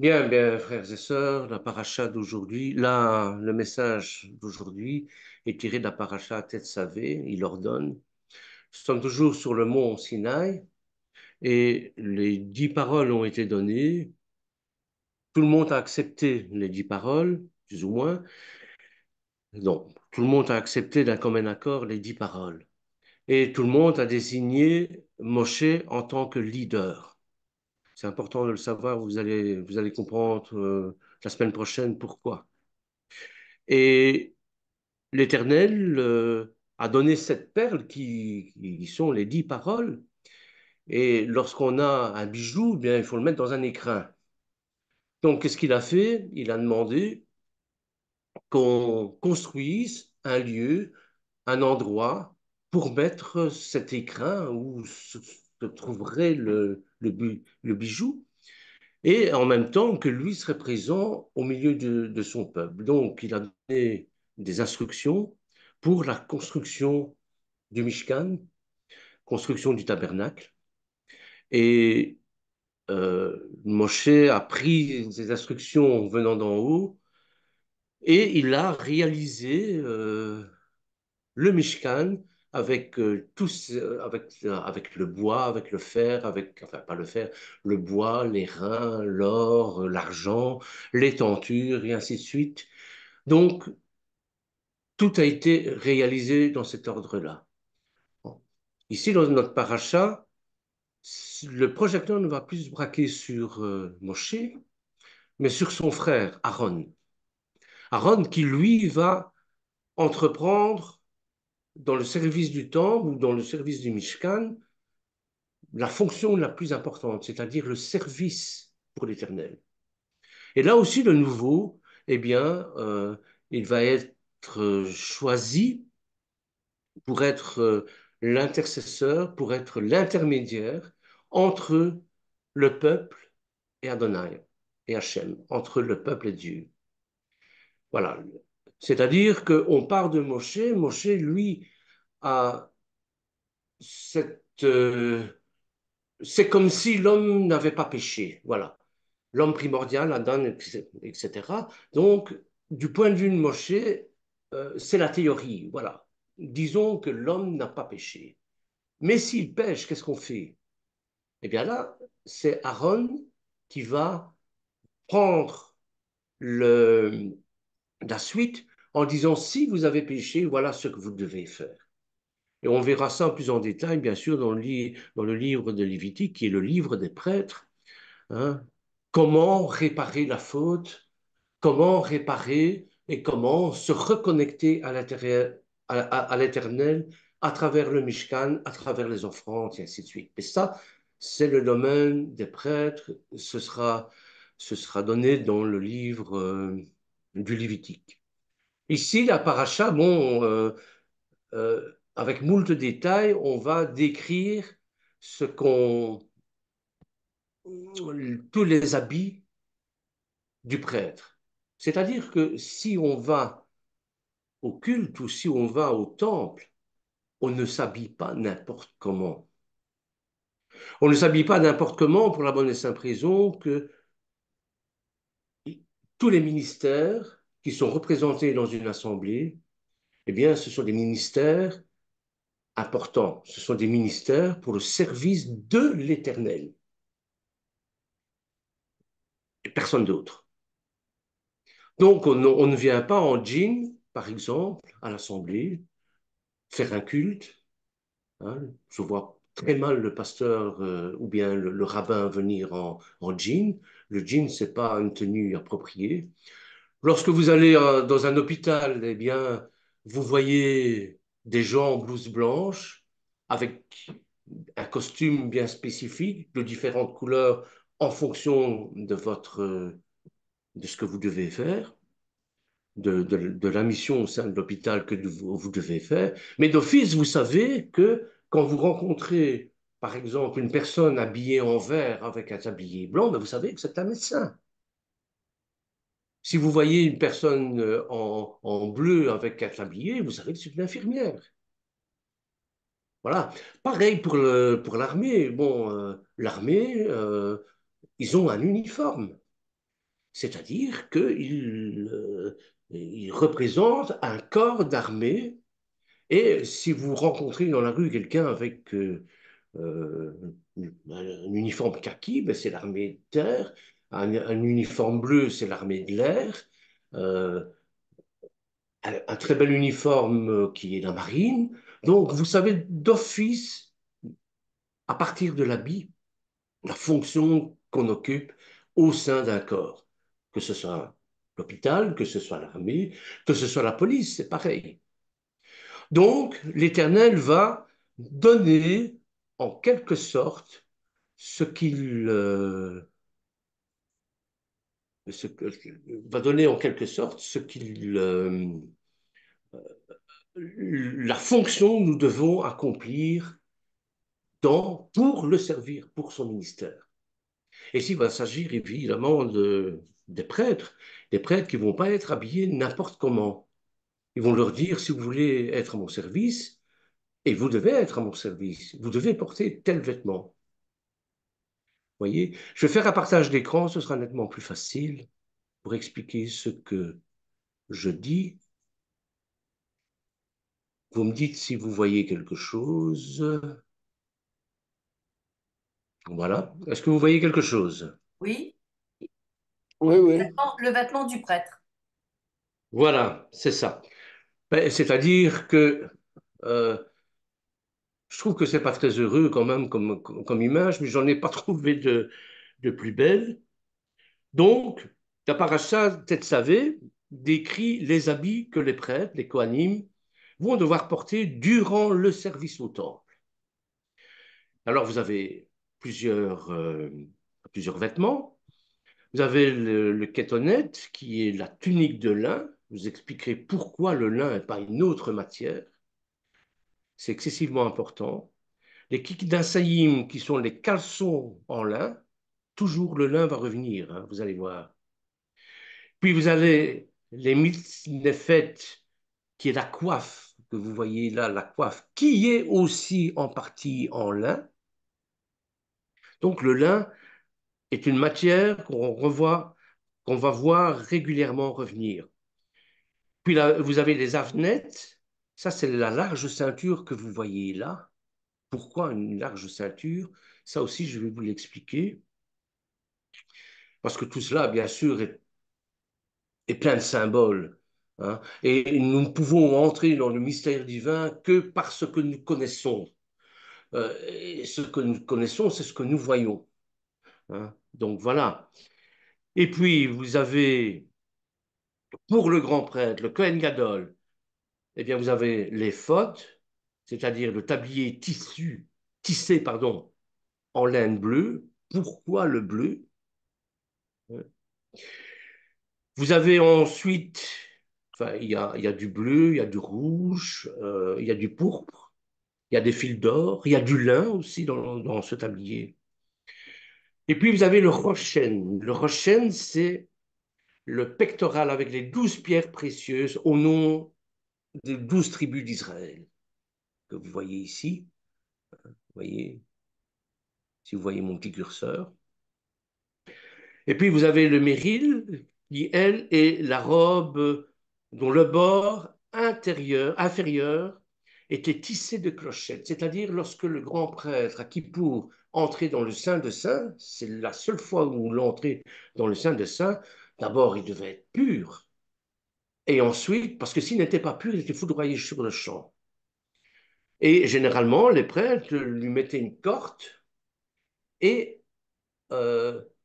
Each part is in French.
Bien, bien, frères et sœurs, la paracha d'aujourd'hui, là, le message d'aujourd'hui est tiré de la paracha Tetzavé, il ordonne. Nous sommes toujours sur le mont Sinaï et les 10 paroles ont été données. Tout le monde a accepté les 10 paroles, plus ou moins. Non, tout le monde a accepté d'un commun accord les 10 paroles. Et tout le monde a désigné Moshe en tant que leader. C'est important de le savoir, vous allez comprendre la semaine prochaine pourquoi. Et l'Éternel a donné cette perle qui sont les 10 paroles. Et lorsqu'on a un bijou, eh bien, il faut le mettre dans un écrin. Donc, qu'est-ce qu'il a fait? Il a demandé qu'on construise un lieu, un endroit pour mettre cet écrin où se trouverait le bijou. Et en même temps que lui serait présent au milieu de son peuple. Donc, il a donné des instructions pour la construction du Mishkan, construction du tabernacle. Et Moshe a pris ces instructions venant d'en haut et il a réalisé le Mishkan avec avec le bois, avec le fer, enfin pas le fer, le bois, les reins, l'or, l'argent, les tentures et ainsi de suite. Donc, tout a été réalisé dans cet ordre-là. Bon. Ici, dans notre paracha, le projecteur ne va plus se braquer sur Moshe, mais sur son frère Aaron. Aaron qui, lui, va entreprendre dans le service du temple ou dans le service du Mishkan la fonction la plus importante, c'est-à-dire le service pour l'Éternel. Et là aussi, le nouveau, eh bien, il va être choisi pour être l'intercesseur, pour être l'intermédiaire entre le peuple et Adonai et Hachem, entre le peuple et Dieu. Voilà. C'est-à-dire qu'on part de Moshe. Moshe, lui, a cette... c'est comme si l'homme n'avait pas péché. Voilà. L'homme primordial, Adam, etc. Donc, du point de vue de Moshe, c'est la théorie. Voilà. Disons que l'homme n'a pas péché. Mais s'il pêche, qu'est-ce qu'on fait? Eh bien là, c'est Aaron qui va prendre la suite en disant, si vous avez péché, voilà ce que vous devez faire. Et on verra ça plus en détail, bien sûr, dans le livre de Lévitique, qui est le livre des prêtres. Hein. Comment réparer la faute, comment réparer et comment se reconnecter à l'Éternel à travers le Mishkan, à travers les offrandes, et ainsi de suite. Et ça, c'est le domaine des prêtres. Ce sera donné dans le livre du Lévitique. Ici, la paracha, bon, avec moult détails, on va décrire ce qu'on, tous les habits du prêtre. C'est-à-dire que si on va au culte ou si on va au temple, on ne s'habille pas n'importe comment. On ne s'habille pas n'importe comment pour la bonne et simple raison que tous les ministères qui sont représentés dans une assemblée, eh bien, ce sont des ministères importants. Ce sont des ministères pour le service de l'Éternel et personne d'autre. Donc, on ne vient pas en jean, par exemple, à l'assemblée, faire un culte. Hein. Je vois très mal le pasteur ou bien le rabbin venir en jean. Le jean, c'est pas une tenue appropriée. Lorsque vous allez dans un hôpital, eh bien, vous voyez des gens en blouse blanche avec un costume bien spécifique de différentes couleurs en fonction de ce que vous devez faire, de la mission au sein de l'hôpital que vous devez faire. Mais d'office, vous savez que quand vous rencontrez, par exemple, une personne habillée en vert avec un tablier blanc, ben vous savez que c'est un médecin. Si vous voyez une personne en bleu avec un tablier, vous savez que c'est une infirmière. Voilà. Pareil pour l'armée. Bon, l'armée, ils ont un uniforme. C'est-à-dire qu'il représente un corps d'armée. Et si vous rencontrez dans la rue quelqu'un avec euh, un uniforme kaki, ben c'est l'armée de terre. Un uniforme bleu, c'est l'armée de l'air. Euh, un très bel uniforme qui est la marine. Donc, vous savez d'office, à partir de l'habit, la fonction qu'on occupe au sein d'un corps. Que ce soit l'hôpital, que ce soit l'armée, que ce soit la police, c'est pareil. Donc, l'Éternel va donner en quelque sorte ce qu'il va donner en quelque sorte ce qu'il la fonction que nous devons accomplir pour le servir, pour son ministère. Et s'il va s'agir évidemment des prêtres qui ne vont pas être habillés n'importe comment. Ils vont leur dire, si vous voulez être à mon service, et vous devez être à mon service, vous devez porter tel vêtement. Vous voyez, je vais faire un partage d'écran, ce sera nettement plus facile pour expliquer ce que je dis. Vous me dites si vous voyez quelque chose. Voilà. Est-ce que vous voyez quelque chose? Oui, Oui, oui. le vêtement du prêtre. Voilà, c'est ça. Ben, c'est-à-dire que euh, je trouve que c'est pas très heureux quand même comme image, mais j'en ai pas trouvé de plus belle. Donc, la paracha Tetzavé décrit les habits que les prêtres, les Kohanim, vont devoir porter durant le service au temple. Alors, vous avez plusieurs vêtements. Vous avez le kétonet, qui est la tunique de lin. Je vous expliquerai pourquoi le lin et pas une autre matière. C'est excessivement important. Les kikdasayim, qui sont les caleçons en lin, toujours le lin va revenir, hein, vous allez voir. Puis vous avez les mitznefet, qui est la coiffe, que vous voyez là, la coiffe, qui est aussi en partie en lin. Donc le lin est une matière qu'on va voir régulièrement revenir. Puis là, vous avez les avnettes, ça c'est la large ceinture que vous voyez là. Pourquoi une large ceinture? Ça aussi, je vais vous l'expliquer. Parce que tout cela, bien sûr, est plein de symboles, hein. Et nous ne pouvons entrer dans le mystère divin que par ce que nous connaissons. Et ce que nous connaissons, c'est ce que nous voyons, hein. Donc voilà. Et puis, vous avez, pour le grand prêtre, le Kohen Gadol, eh bien, vous avez l'éphod, c'est-à-dire le tablier tissé, pardon, en laine bleue. Pourquoi le bleu? Vous avez ensuite, enfin, il y a du bleu, il y a du rouge, il y a du pourpre, il y a des fils d'or, il y a du lin aussi dans ce tablier. Et puis vous avez le roshen. Le roshen, c'est le pectoral avec les 12 pierres précieuses au nom des 12 tribus d'Israël, que vous voyez ici. Vous voyez, si vous voyez mon petit curseur. Et puis vous avez le méril, qui, elle, est la robe dont le bord inférieur était tissé de clochettes. C'est-à-dire lorsque le grand prêtre à Kippour entrait dans le Saint de Saints, c'est la seule fois où l'entrait dans le Saint de Saints, d'abord il devait être pur. Et ensuite, parce que s'il n'était pas pur, il était foudroyé sur le champ. Et généralement, les prêtres lui mettaient une corde et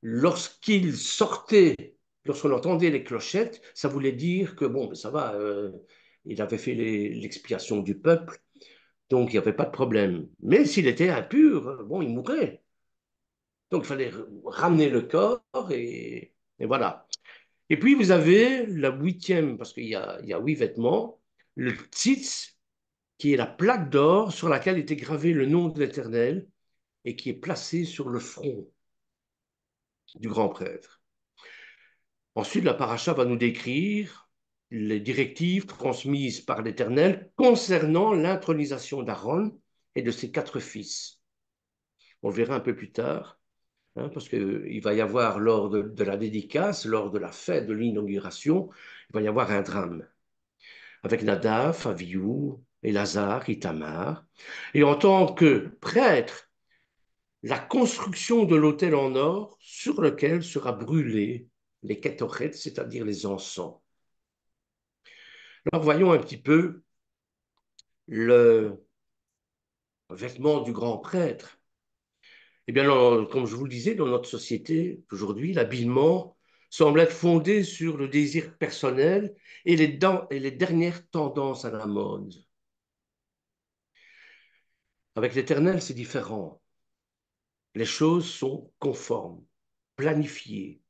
lorsqu'il sortait, lorsqu'on entendait les clochettes, ça voulait dire que bon, ben, ça va, il avait fait l'expiation du peuple, donc il n'y avait pas de problème. Mais s'il était impur, bon, il mourrait. Donc il fallait ramener le corps et voilà. Et puis vous avez la huitième, parce qu'il y a 8 vêtements, le tzitz, qui est la plaque d'or sur laquelle était gravé le nom de l'Éternel et qui est placé sur le front du grand prêtre. Ensuite, la paracha va nous décrire les directives transmises par l'Éternel concernant l'intronisation d'Aaron et de ses 4 fils. On le verra un peu plus tard. hein, parce qu'il va y avoir lors de la dédicace, lors de la fête de l'inauguration, il va y avoir un drame avec Nadav, Avihu, Elazar, Itamar. Et en tant que prêtre, la construction de l'autel en or sur lequel sera brûlé les kétorets, c'est-à-dire les encens. Alors voyons un petit peu le vêtement du grand prêtre. Eh bien, comme je vous le disais, dans notre société aujourd'hui, l'habillement semble être fondé sur le désir personnel et les dernières tendances à la mode. Avec l'Éternel, c'est différent. Les choses sont conformes, planifiées,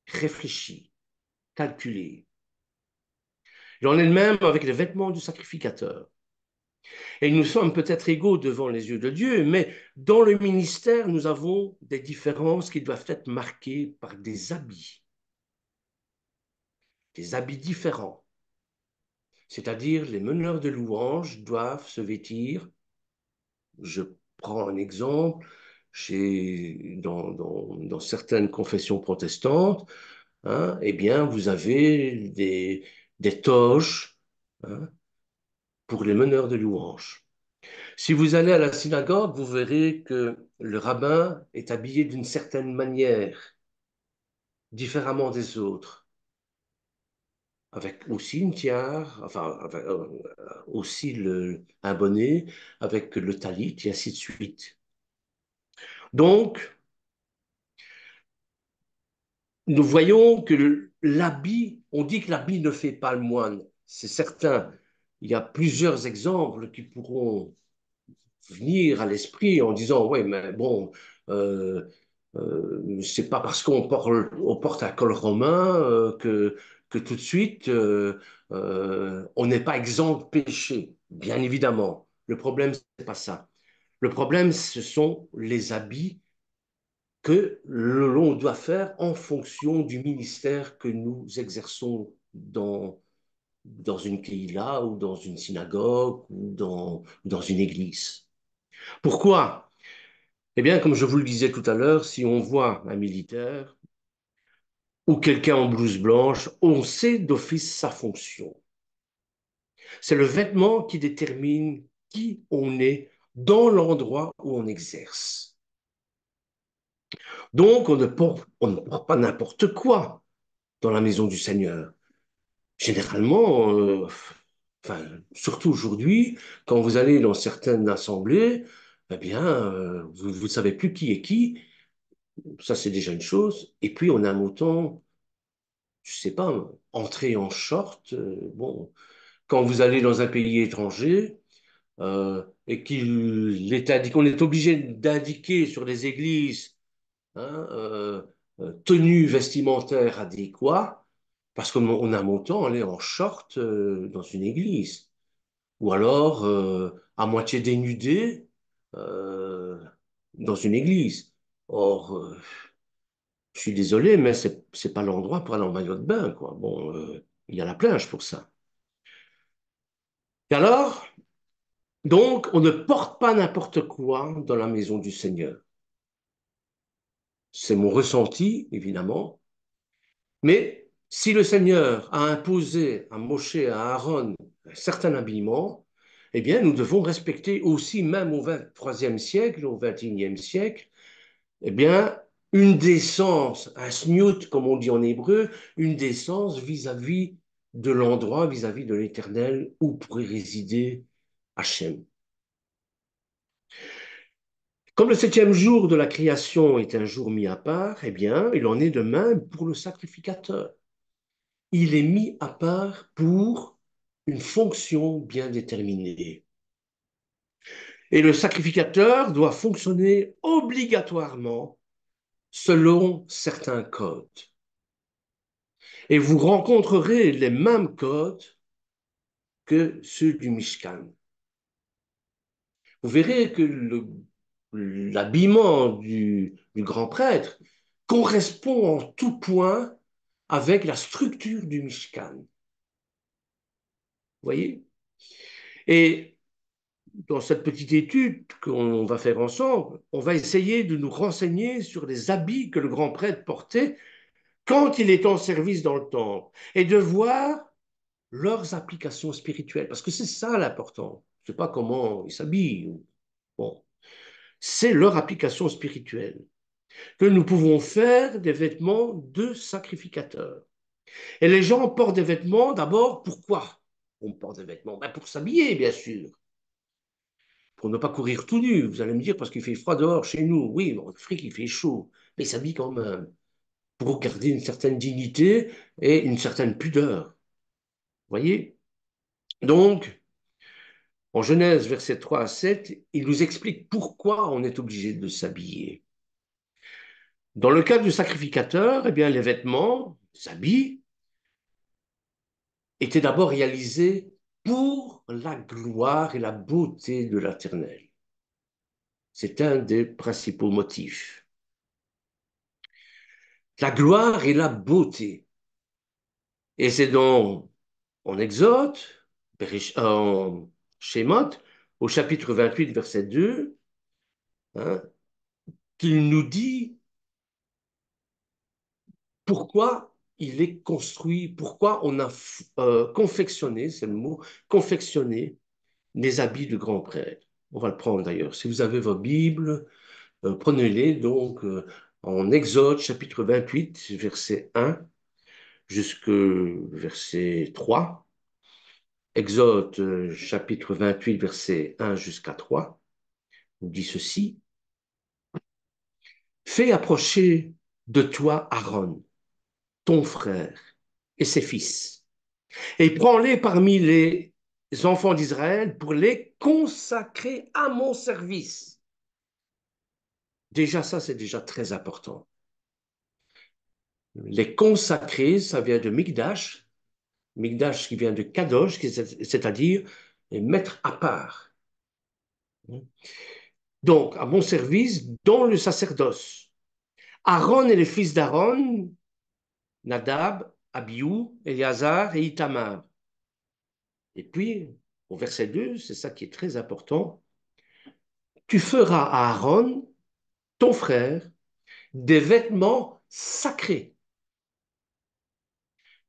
réfléchies, calculées. Il en est de même avec les vêtements du sacrificateur. Et nous sommes peut-être égaux devant les yeux de Dieu, mais dans le ministère, nous avons des différences qui doivent être marquées par des habits différents. C'est-à-dire, les meneurs de louanges doivent se vêtir, je prends un exemple, dans certaines confessions protestantes, hein, eh bien, vous avez des toges, hein, pour les meneurs de louanges. Si vous allez à la synagogue, vous verrez que le rabbin est habillé d'une certaine manière, différemment des autres, avec aussi une tiare, enfin, aussi un bonnet, avec le talit, et ainsi de suite. Donc, nous voyons que l'habit, on dit que l'habit ne fait pas le moine, c'est certain. Il y a plusieurs exemples qui pourront venir à l'esprit en disant, ouais, mais bon, euh, c'est pas parce on porte un col romain que tout de suite on n'est pas exempt de péché. Bien évidemment, le problème c'est pas ça. Le problème, ce sont les habits que l'on doit faire en fonction du ministère que nous exerçons dans une keïla ou dans une synagogue ou dans une église. Pourquoi? Eh bien, comme je vous le disais tout à l'heure, si on voit un militaire ou quelqu'un en blouse blanche, on sait d'office sa fonction. C'est le vêtement qui détermine qui on est dans l'endroit où on exerce. Donc, on ne porte pas n'importe quoi dans la maison du Seigneur. Généralement, enfin, surtout aujourd'hui, quand vous allez dans certaines assemblées, eh bien, vous ne savez plus qui est qui. Ça, c'est déjà une chose. Et puis, on a un mouton, je sais pas, entrer en short. Bon, quand vous allez dans un pays étranger et qu'on est obligé d'indiquer sur les églises, hein, tenue vestimentaire adéquate, parce qu'on a un montant aller en short dans une église, ou alors à moitié dénudé euh, dans une église. Or, je suis désolé, mais c'est pas l'endroit pour aller en maillot de bain, quoi. Bon, il y a la plage pour ça. Et alors, donc, on ne porte pas n'importe quoi dans la maison du Seigneur. C'est mon ressenti, évidemment. Mais si le Seigneur a imposé à Moshe et à Aaron un certain habillement, eh bien, nous devons respecter aussi, même au 23e siècle, au 21e siècle, eh bien, une décence, un snout, comme on dit en hébreu, une décence vis-à-vis de l'endroit, vis-à-vis de l'Éternel où pourrait résider Hachem. Comme le septième jour de la création est un jour mis à part, eh bien, il en est de même pour le sacrificateur. Il est mis à part pour une fonction bien déterminée. Et le sacrificateur doit fonctionner obligatoirement selon certains codes. Et vous rencontrerez les mêmes codes que ceux du Mishkan. Vous verrez que l'habillement du grand prêtre correspond en tout point avec la structure du Mishkan. Vous voyez? Et dans cette petite étude qu'on va faire ensemble, on va essayer de nous renseigner sur les habits que le grand prêtre portait quand il est en service dans le temple et de voir leurs applications spirituelles. Parce que c'est ça l'important. Je ne sais pas comment ils s'habillent. Bon, c'est leur application spirituelle. Que nous pouvons faire des vêtements de sacrificateurs. Et les gens portent des vêtements d'abord, pourquoi on porte des vêtements? Ben pour s'habiller, bien sûr. Pour ne pas courir tout nu. Vous allez me dire, parce qu'il fait froid dehors chez nous. Oui, en Afrique, il fait chaud. Mais il s'habille quand même. Pour garder une certaine dignité et une certaine pudeur. Vous voyez? Donc, en Genèse, versets 3 à 7, il nous explique pourquoi on est obligé de s'habiller. Dans le cas du sacrificateur, eh bien, les vêtements, les habits, étaient d'abord réalisés pour la gloire et la beauté de l'Éternel. C'est un des principaux motifs. La gloire et la beauté. Et c'est dans, en Exode, en Shemot, au chapitre 28, verset 2, hein, qu'il nous dit pourquoi il est construit, pourquoi on a confectionné, c'est le mot, confectionné les habits de grand prêtre. On va le prendre d'ailleurs. Si vous avez vos Bibles, prenez-les donc en Exode chapitre 28, verset 1 jusqu'au verset 3. Exode chapitre 28, verset 1 jusqu'à 3, on dit ceci. Fais approcher de toi Aaron, ton frère, et ses fils, et prends-les parmi les enfants d'Israël pour les consacrer à mon service. Déjà, ça, c'est déjà très important. Les consacrer, ça vient de Mikdash, Mikdash qui vient de Kadosh, c'est-à-dire mettre à part. Donc, à mon service, dans le sacerdoce. Aaron et les fils d'Aaron, Nadab, Abihu, Éléazar et Itamar. Et puis, au verset 2, c'est ça qui est très important. Tu feras à Aaron, ton frère, des vêtements sacrés.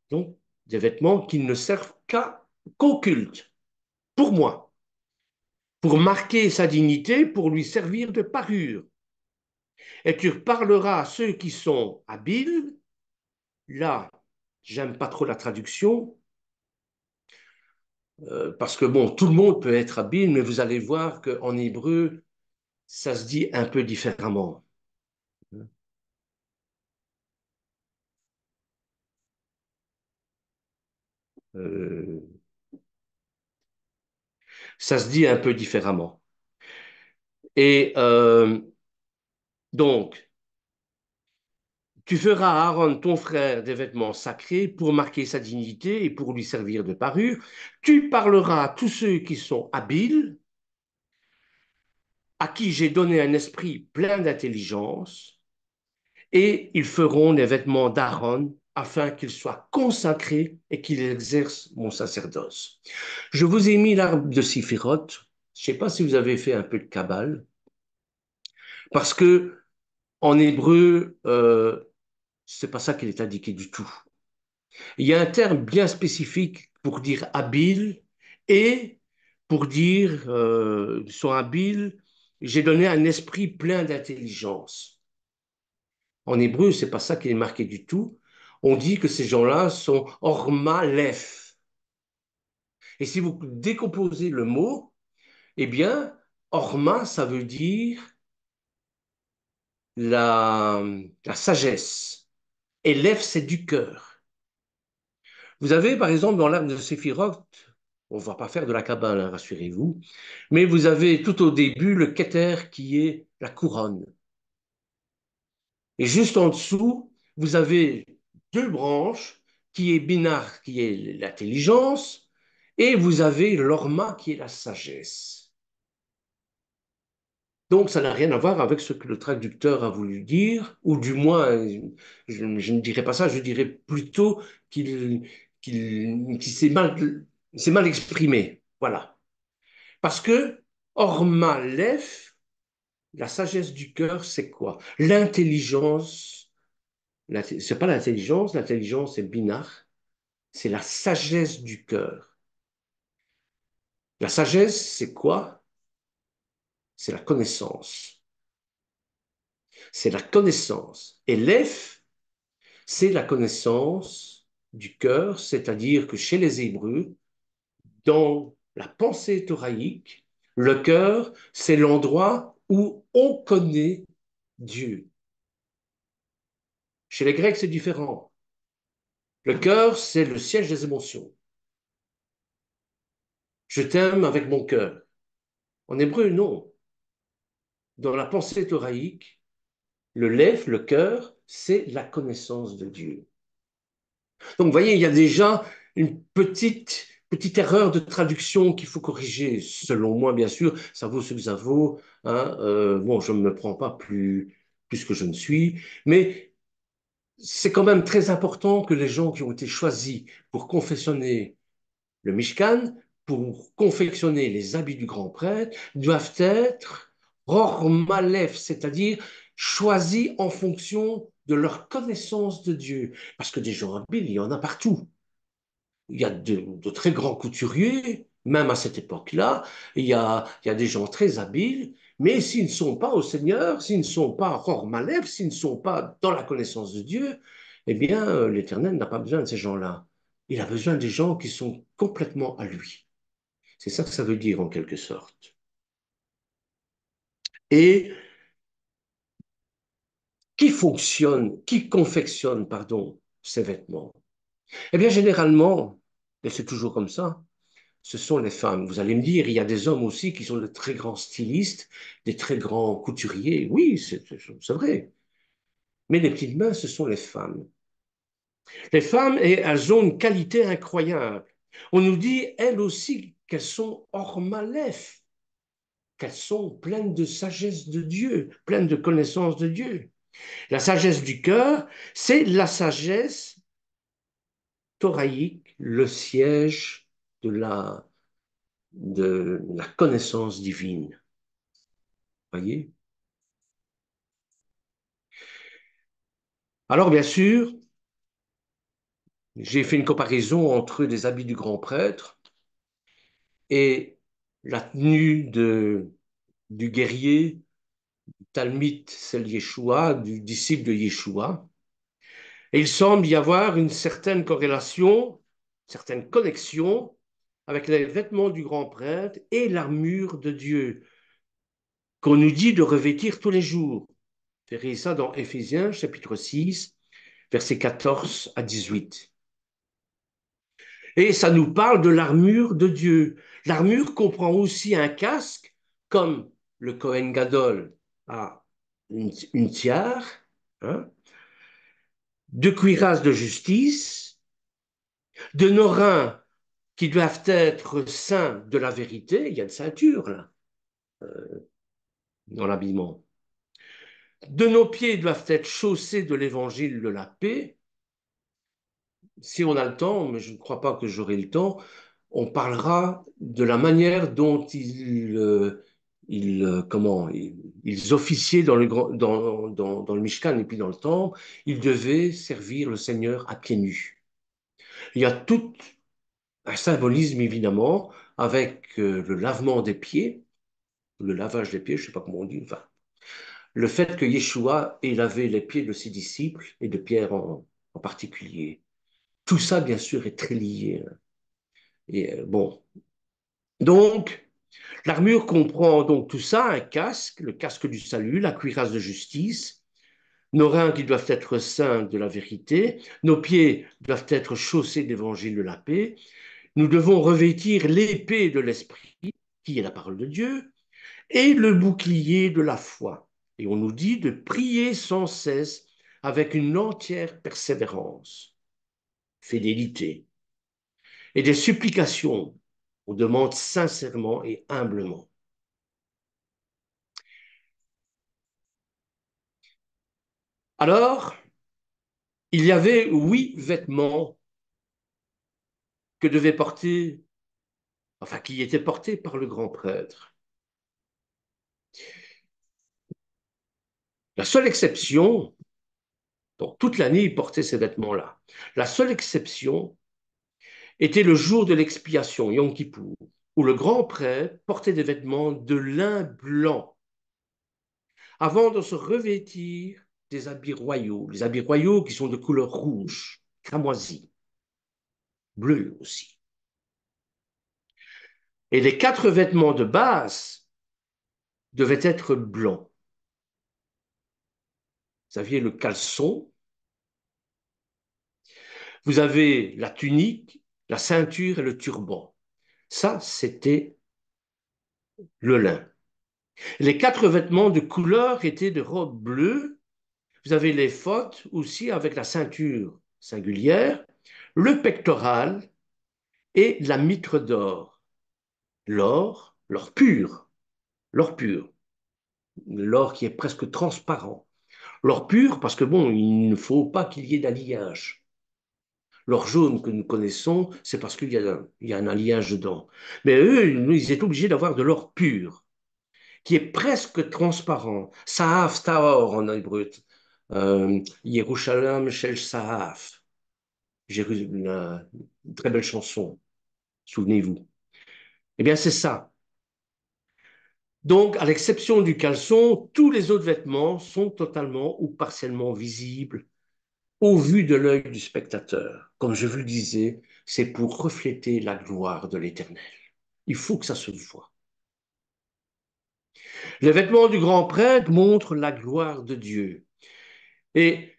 Donc, des vêtements qui ne servent qu'au culte, pour moi, pour marquer sa dignité, pour lui servir de parure. Et tu parleras à ceux qui sont habiles. Là, j'aime pas trop la traduction, parce que bon, tout le monde peut être habile, mais vous allez voir qu'en hébreu, ça se dit un peu différemment. Euh, Ça se dit un peu différemment. Et donc, tu feras à Aaron, ton frère, des vêtements sacrés pour marquer sa dignité et pour lui servir de parure. Tu parleras à tous ceux qui sont habiles, à qui j'ai donné un esprit plein d'intelligence, et ils feront les vêtements d'Aaron afin qu'il soit consacré et qu'il exerce mon sacerdoce. Je vous ai mis l'arbre de Siphiroth. Je ne sais pas si vous avez fait un peu de Kabbale, parce que en hébreu, c'est pas ça qu'il est indiqué du tout. Il y a un terme bien spécifique pour dire habile et pour dire sont habiles. J'ai donné un esprit plein d'intelligence. En hébreu, c'est pas ça qui est marqué du tout. On dit que ces gens-là sont ormalef. Et si vous décomposez le mot, eh bien, orma, ça veut dire la, la sagesse. Et lef, c'est du cœur. Vous avez, par exemple, dans l'arbre de Séphiroth, on ne va pas faire de la cabane, hein, rassurez-vous, mais vous avez tout au début le Keter qui est la couronne. Et juste en dessous, vous avez deux branches, qui est Binar, qui est l'intelligence, et vous avez l'Orma, qui est la sagesse. Donc, ça n'a rien à voir avec ce que le traducteur a voulu dire, ou du moins, je ne dirais pas ça, je dirais plutôt qu'il s'est mal exprimé. Voilà. Parce que Ormalef, la sagesse du cœur, c'est quoi? L'intelligence, c'est pas l'intelligence c'est binar, c'est la sagesse du cœur. La sagesse, c'est quoi? C'est la connaissance. C'est la connaissance. Et l'Ef, c'est la connaissance du cœur, c'est-à-dire que chez les Hébreux, dans la pensée thoraïque, le cœur, c'est l'endroit où on connaît Dieu. Chez les Grecs, c'est différent. Le cœur, c'est le siège des émotions. Je t'aime avec mon cœur. En hébreu, non. Dans la pensée thoraïque, le lève, le cœur, c'est la connaissance de Dieu. Donc, vous voyez, il y a déjà une petite erreur de traduction qu'il faut corriger, selon moi, bien sûr. Ça vaut ce que ça vaut. Hein. Bon, je ne me prends pas plus que je ne suis. Mais c'est quand même très important que les gens qui ont été choisis pour confessionner le Mishkan, pour confectionner les habits du grand prêtre, doivent être Ror Malef, c'est-à-dire choisis en fonction de leur connaissance de Dieu. Parce que des gens habiles, il y en a partout. Il y a de très grands couturiers, même à cette époque-là. Il y a des gens très habiles, mais s'ils ne sont pas au Seigneur, s'ils ne sont pas Ror Malef, s'ils ne sont pas dans la connaissance de Dieu, eh bien, l'Éternel n'a pas besoin de ces gens-là. Il a besoin des gens qui sont complètement à lui. C'est ça que ça veut dire en quelque sorte. Et qui confectionne, pardon, ces vêtements? Eh bien, généralement, et c'est toujours comme ça, ce sont les femmes. Vous allez me dire, il y a des hommes aussi qui sont de très grands stylistes, des très grands couturiers. Oui, c'est vrai. Mais les petites mains, ce sont les femmes. Les femmes, et elles ont une qualité incroyable. On nous dit, elles aussi, qu'elles sont hors malef, qu'elles sont pleines de sagesse de Dieu, pleines de connaissance de Dieu. La sagesse du cœur, c'est la sagesse thoraïque, le siège de la connaissance divine. Voyez? Alors, bien sûr, j'ai fait une comparaison entre les habits du grand prêtre et la tenue du guerrier, Talmid Sel Yeshua, du disciple de Yeshua. Et il semble y avoir une certaine corrélation, une certaine connexion avec les vêtements du grand prêtre et l'armure de Dieu qu'on nous dit de revêtir tous les jours. Vous verrez ça dans Éphésiens chapitre 6, versets 14 à 18. Et ça nous parle de l'armure de Dieu. L'armure comprend aussi un casque, comme le Kohen Gadol a une tiare, hein, deux cuirasses de justice, de nos reins qui doivent être saints de la vérité. Il y a une ceinture là, dans l'habillement. De nos pieds doivent être chaussés de l'évangile de la paix. Si on a le temps, mais je ne crois pas que j'aurai le temps, on parlera de la manière dont ils officiaient dans dans le Mishkan et puis dans le temple. Ils devaient servir le Seigneur à pieds nus. Il y a tout un symbolisme, évidemment, avec le lavement des pieds, le lavage des pieds, je ne sais pas comment on dit, enfin, le fait que Yeshua ait lavé les pieds de ses disciples et de Pierre en particulier. Tout ça, bien sûr, est très lié. Et bon, donc, l'armure comprend donc tout ça, un casque, le casque du salut, la cuirasse de justice, nos reins qui doivent être saints de la vérité, nos pieds doivent être chaussés d'évangile de la paix, nous devons revêtir l'épée de l'esprit, qui est la parole de Dieu, et le bouclier de la foi. Et on nous dit de prier sans cesse avec une entière persévérance, fidélité, et des supplications. On demande sincèrement et humblement. Alors, il y avait 8 vêtements que devait porter, enfin qui étaient portés par le grand prêtre. La seule exception, donc toute l'année, il portait ces vêtements-là. La seule exception était le jour de l'expiation, Yom Kippour, où le grand prêtre portait des vêtements de lin blanc avant de se revêtir des habits royaux. Les habits royaux qui sont de couleur rouge, cramoisi, bleu aussi. Et les 4 vêtements de base devaient être blancs. Vous aviez le caleçon, vous avez la tunique, la ceinture et le turban. Ça, c'était le lin. Les 4 vêtements de couleur étaient de robe bleue. Vous avez les fautes aussi avec la ceinture singulière, le pectoral et la mitre d'or. L'or pur, l'or qui est presque transparent. L'or pur parce que bon, il ne faut pas qu'il y ait d'alliage. L'or jaune que nous connaissons, c'est parce qu'il y a un alliage dedans. Mais eux, ils étaient obligés d'avoir de l'or pur, qui est presque transparent. Sahaf Taor en hébreu. Yerushalayim Shel Sahaf. Une très belle chanson, souvenez-vous. Eh bien, c'est ça. Donc, à l'exception du caleçon, tous les autres vêtements sont totalement ou partiellement visibles au vu de l'œil du spectateur. Comme je vous le disais, c'est pour refléter la gloire de l'Éternel. Il faut que ça se voie. Les vêtements du grand prêtre montrent la gloire de Dieu. Et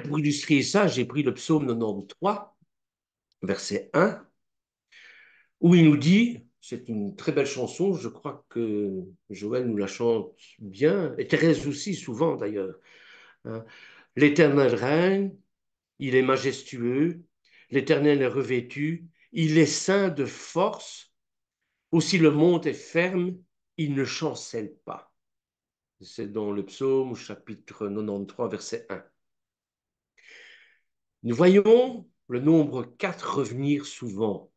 pour illustrer ça, j'ai pris le psaume 93, verset 1, où il nous dit, c'est une très belle chanson, je crois que Joël nous la chante bien, et Thérèse aussi, souvent d'ailleurs. Hein. L'Éternel règne, il est majestueux, l'Éternel est revêtu, il est saint de force, aussi le monde est ferme, il ne chancelle pas. C'est dans le psaume, chapitre 93, verset 1. Nous voyons le nombre 4 revenir souvent.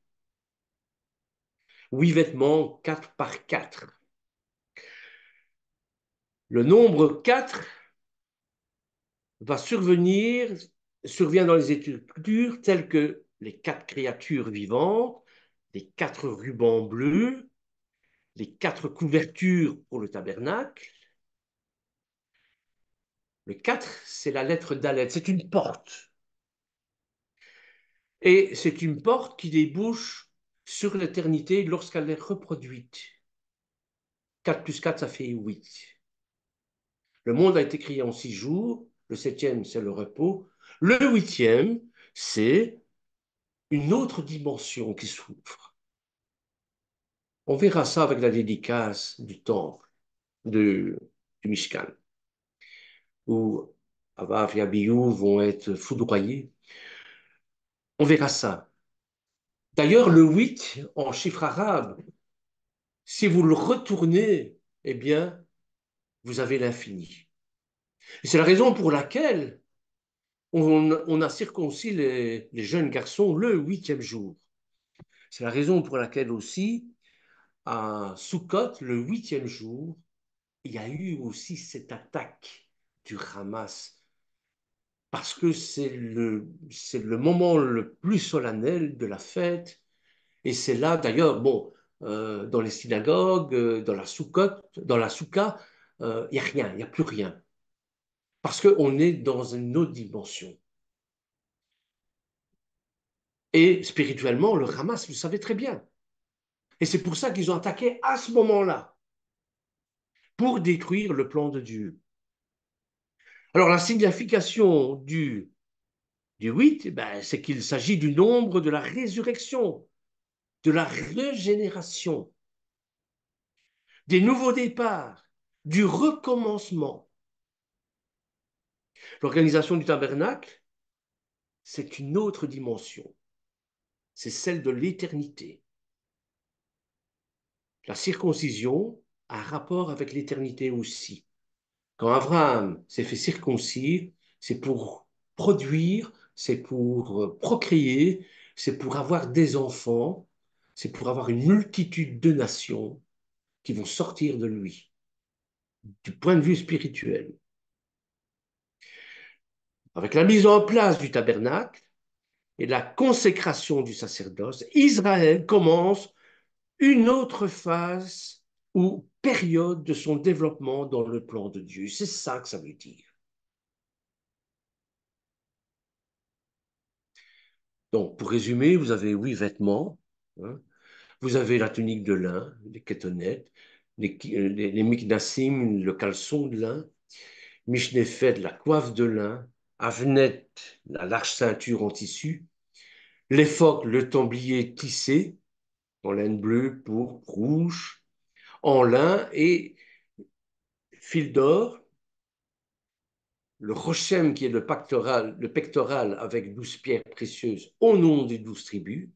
8 vêtements, 4 par 4. Le nombre 4 va survient dans les Écritures telles que les 4 créatures vivantes, les 4 rubans bleus, les 4 couvertures pour le tabernacle. Le 4, c'est la lettre d'Aleph, c'est une porte. Et c'est une porte qui débouche sur l'éternité lorsqu'elle est reproduite. 4 plus 4, ça fait 8. Le monde a été créé en 6 jours. Le 7e, c'est le repos. Le 8e, c'est une autre dimension qui s'ouvre. On verra ça avec la dédicace du temple, du Mishkan, où Avav et Abiyou vont être foudroyés. On verra ça. D'ailleurs, le 8, en chiffre arabe, si vous le retournez, eh bien, vous avez l'infini. Et c'est la raison pour laquelle on a circoncis les jeunes garçons le 8e jour. C'est la raison pour laquelle aussi, à Sukkot, le 8e jour, il y a eu aussi cette attaque du Hamas, parce que c'est le moment le plus solennel de la fête, et c'est là d'ailleurs, bon, dans les synagogues, dans la soukha, il n'y a rien, il n'y a plus rien, parce qu'on est dans une autre dimension. Et spirituellement, le Hamas, vous savez très bien. Et c'est pour ça qu'ils ont attaqué à ce moment-là, pour détruire le plan de Dieu. Alors la signification du 8, ben, c'est qu'il s'agit du nombre de la résurrection, de la régénération, des nouveaux départs, du recommencement. L'organisation du tabernacle, c'est une autre dimension, c'est celle de l'éternité. La circoncision a un rapport avec l'éternité aussi. Quand Abraham s'est fait circoncire, c'est pour produire, c'est pour procréer, c'est pour avoir des enfants, c'est pour avoir une multitude de nations qui vont sortir de lui. du point de vue spirituel. Avec la mise en place du tabernacle et la consécration du sacerdoce, Israël commence une autre phase ou période de son développement dans le plan de Dieu. C'est ça que ça veut dire. Donc, pour résumer, vous avez 8 vêtements, hein. Vous avez la tunique de lin, les kétonettes, les miknassim, le caleçon de lin, mishnéphed, la coiffe de lin, avnet, la large ceinture en tissu, l'éphod, le templier tissé, en laine bleue, pourpre, rouge, en lin et fil d'or, le rochem qui est le pectoral avec 12 pierres précieuses au nom des 12 tribus,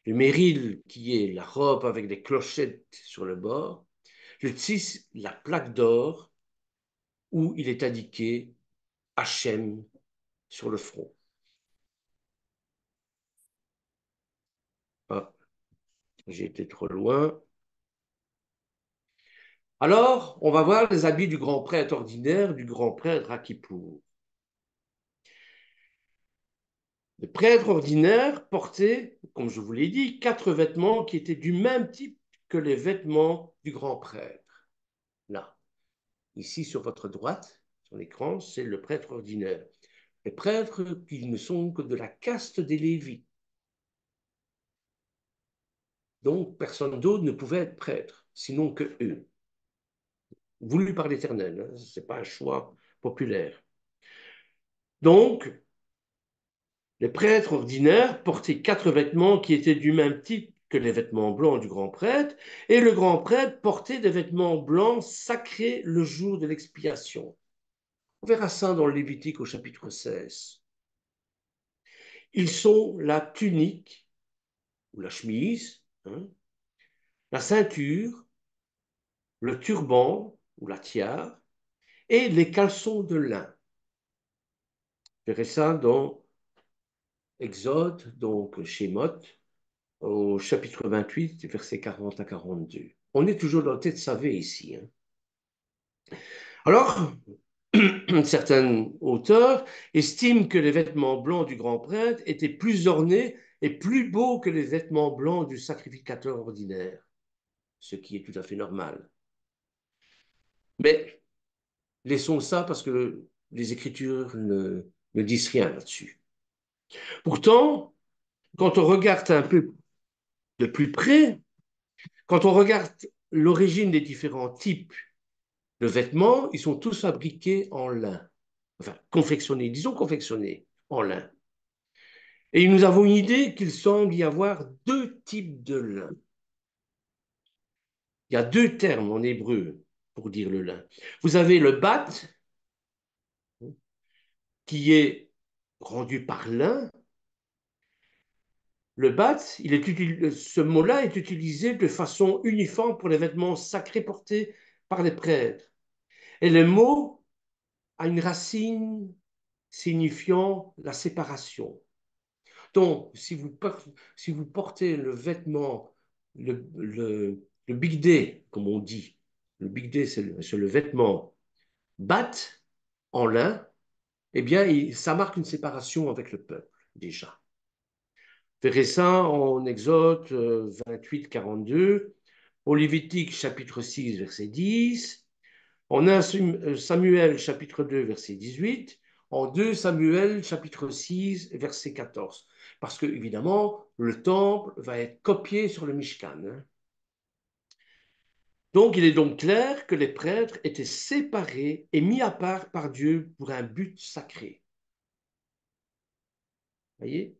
le méril qui est la robe avec des clochettes sur le bord, le tis, la plaque d'or où il est indiqué Hachem sur le front. Ah, j'ai été trop loin. Alors, on va voir les habits du grand prêtre ordinaire, du grand prêtre à Kippour. Le prêtre ordinaire portait, comme je vous l'ai dit, 4 vêtements qui étaient du même type que les vêtements du grand prêtre. Là, ici sur votre droite, sur l'écran, c'est le prêtre ordinaire. Les prêtres qui ne sont que de la caste des Lévites. Donc, personne d'autre ne pouvait être prêtre, sinon que eux. Voulu par l'Éternel, hein, ce n'est pas un choix populaire. Donc, les prêtres ordinaires portaient 4 vêtements qui étaient du même type que les vêtements blancs du grand prêtre, et le grand prêtre portait des vêtements blancs sacrés le jour de l'expiation. On verra ça dans le Lévitique au chapitre 16. Ils sont la tunique ou la chemise, hein, la ceinture, le turban ou la tiare et les caleçons de lin. Vous verrez ça dans Exode, donc Shemot, au chapitre 28, versets 40 à 42. On est toujours dans le tête savé ici, hein. Alors, certains auteurs estiment que les vêtements blancs du grand prêtre étaient plus ornés et plus beaux que les vêtements blancs du sacrificateur ordinaire, ce qui est tout à fait normal. Mais laissons ça parce que les Écritures ne disent rien là-dessus. Pourtant, quand on regarde un peu de plus près, quand on regarde l'origine des différents types de vêtements, ils sont tous fabriqués en lin. Enfin, confectionnés, disons confectionnés en lin. Et nous avons une idée qu'il semble y avoir 2 types de lin. Il y a 2 termes en hébreu pour dire le lin. Vous avez le bat, qui est rendu par lin. Le bat, ce mot-là est utilisé de façon uniforme pour les vêtements sacrés portés par les prêtres. Et le mot a une racine signifiant la séparation. Donc, si vous portez le vêtement, le big day, comme on dit, le big day, c'est le vêtement bat en lin, eh bien, ça marque une séparation avec le peuple, déjà. Vous verrez ça en Exode 28, 42, au Lévitique chapitre 6, verset 10, en 1 Samuel chapitre 2, verset 18, en 2 Samuel chapitre 6, verset 14. Parce que, évidemment, le temple va être copié sur le Mishkan, hein. Donc, il est donc clair que les prêtres étaient séparés et mis à part par Dieu pour un but sacré. Voyez?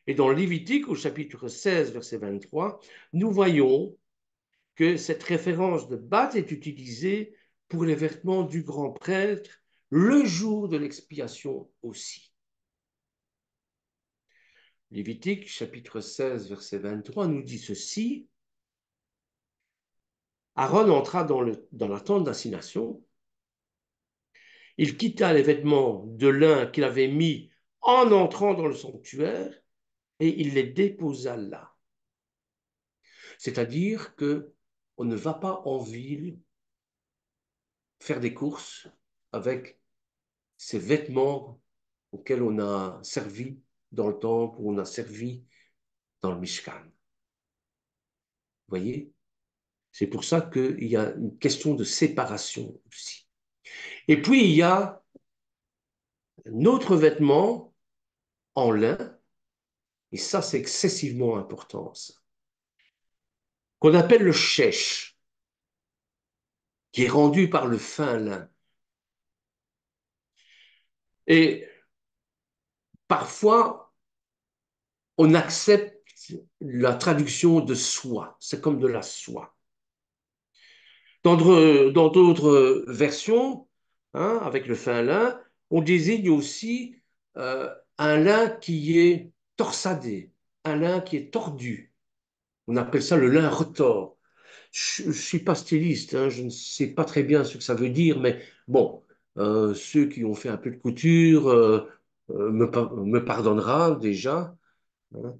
Et dans Lévitique, au chapitre 16, verset 23, nous voyons que cette référence de bat est utilisée pour les vêtements du grand prêtre le jour de l'expiation aussi. Lévitique, chapitre 16, verset 23, nous dit ceci. Aaron entra dans la tente d'assignation. Il quitta les vêtements de lin qu'il avait mis en entrant dans le sanctuaire et il les déposa là. C'est-à-dire que on ne va pas en ville faire des courses avec ces vêtements auxquels on a servi dans le temple, où on a servi dans le Mishkan. Vous voyez? C'est pour ça qu'il y a une question de séparation aussi. Et puis, il y a un autre vêtement en lin, et ça, c'est excessivement important, ça, qu'on appelle le shesh, qui est rendu par le fin lin. Et parfois, on accepte la traduction de soie. C'est comme de la soie. Dans d'autres versions, hein, avec le fin lin, on désigne aussi un lin qui est torsadé, un lin qui est tordu. On appelle ça le lin retors. Je ne suis pas styliste, hein, je ne sais pas très bien ce que ça veut dire, mais bon, ceux qui ont fait un peu de couture me pardonnera déjà, hein.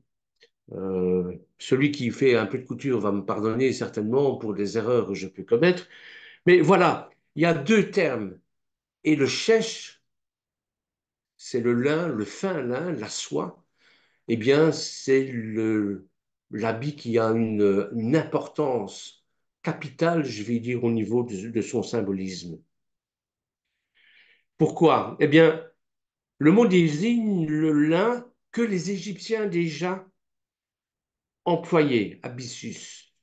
Celui qui fait un peu de couture va me pardonner certainement pour les erreurs que je peux commettre. Mais voilà, il y a deux termes. Et le chèche, c'est le lin, le fin lin, la soie. Eh bien, c'est l'habit qui a une importance capitale, je vais dire, au niveau de son symbolisme. Pourquoi? Eh bien, le mot désigne le lin que les Égyptiens déjà employaient, byssus,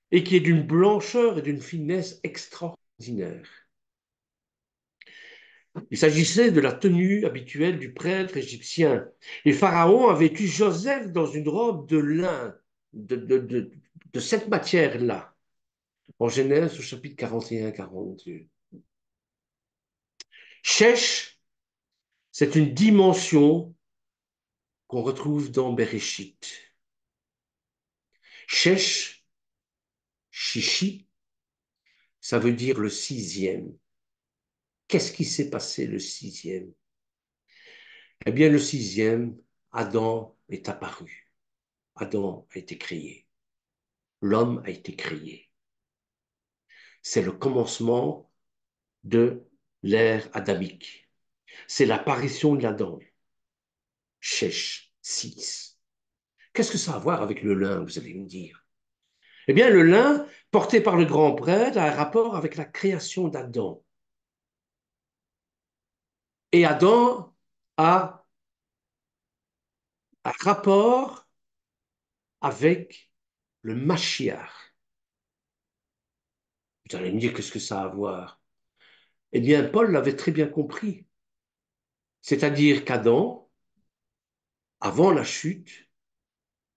et qui est d'une blancheur et d'une finesse extraordinaire. Il s'agissait de la tenue habituelle du prêtre égyptien. Et Pharaon avait eu Joseph dans une robe de lin, de cette matière-là, en Genèse au chapitre 41-42. Shesh, c'est une dimension qu'on retrouve dans Bereshit. Shesh, Shishi, ça veut dire le sixième. Qu'est-ce qui s'est passé le sixième? Eh bien, le sixième, Adam est apparu. Adam a été créé. L'homme a été créé. C'est le commencement de l'ère adamique. C'est l'apparition de l'Adam. Shesh, 6. Qu'est-ce que ça a à voir avec le lin, vous allez me dire? Eh bien, le lin, porté par le grand prêtre, a un rapport avec la création d'Adam. Et Adam a un rapport avec le Mashiach. Vous allez me dire, qu'est-ce que ça a à voir? Eh bien, Paul l'avait très bien compris. C'est-à-dire qu'Adam, avant la chute,